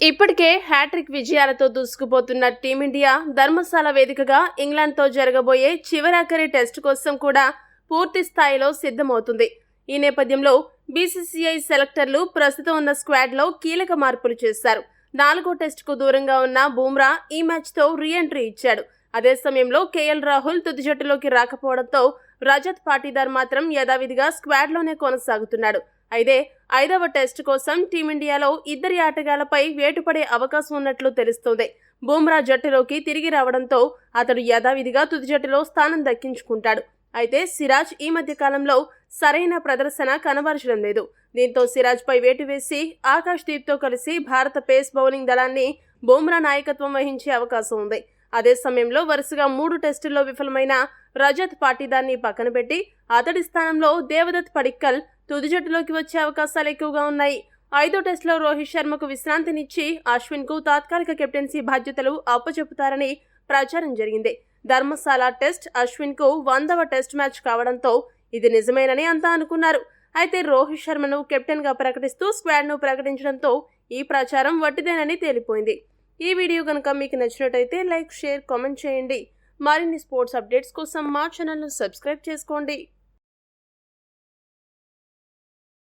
ఇప్పటికే హ్యాట్రిక్ విజయాలతో దూసుకుపోతున్న టీమిండియా ధర్మశాల వేదికగా ఇంగ్లాండ్తో జరగబోయే చివరాఖరి టెస్ట్ కోసం కూడా పూర్తి స్థాయిలో సిద్ధమవుతుంది. ఈ నేపథ్యంలో బీసీసీఐ సెలెక్టర్లు ప్రస్తుతం ఉన్న స్క్వాడ్లో కీలక మార్పులు చేశారు. 4వ టెస్టుకు దూరంగా ఉన్న బుమ్రా ఈ మ్యాచ్తో రీ-ఎంట్రీ ఇచ్చాడు. అదే సమయంలో కేఎల్ రాహుల్ తుది జట్టులోకి రాకపోవడంతో రజత్ పాటీదార్ మాత్రం యథావిధిగా స్క్వాడ్లోనే కొనసాగుతున్నాడు. అయితే 5వ టెస్ట్ కోసం టీమిండియాలో ఇద్దరి ఆటగాళ్లపై వేటుపడే అవకాశం ఉన్నట్లు తెలుస్తోంది. బుమ్రా జట్టులోకి తిరిగి రావడంతో అతడు యథావిధిగా తుది జట్టులో స్థానం దక్కించుకుంటాడు. అయితే సిరాజ్ ఈ మధ్య కాలంలో సరైన ప్రదర్శన కనబరచడం లేదు. దీంతో సిరాజ్పై వేటు వేసి ఆకాష్ దీప్తో కలిసి భారత పేస్ బౌలింగ్ దళాన్ని బుమ్రా నాయకత్వం వహించే అవకాశం ఉంది. అదే సమయంలో వరుసగా 3 టెస్టుల్లో విఫలమైన రజత్ పాటీదార్ని పక్కన పెట్టి అతడి స్థానంలో దేవదత్ పడిక్కల్ తుది జట్టులోకి వచ్చే అవకాశాలు ఎక్కువగా ఉన్నాయి. 5వ టెస్టులో రోహిత్ శర్మకు విశ్రాంతినిచ్చి అశ్విన్కు తాత్కాలిక కెప్టెన్సీ బాధ్యతలు అప్పచెపుతారని ప్రచారం జరిగింది. ధర్మశాల టెస్ట్ అశ్విన్కు 100వ టెస్ట్ మ్యాచ్ కావడంతో ఇది నిజమేనని అంతా అనుకున్నారు. అయితే రోహిత్ శర్మను కెప్టెన్గా ప్రకటిస్తూ స్క్వాడ్ను ప్రకటించడంతో ఈ ప్రచారం వట్టిదేనని తేలిపోయింది. ఈ వీడియో కనుక మీకు నచ్చినట్టయితే లైక్, షేర్, కామెంట్ చేయండి. మరిన్ని స్పోర్ట్స్ అప్డేట్స్ కోసం మా ఛానల్ను సబ్స్క్రైబ్ చేసుకోండి.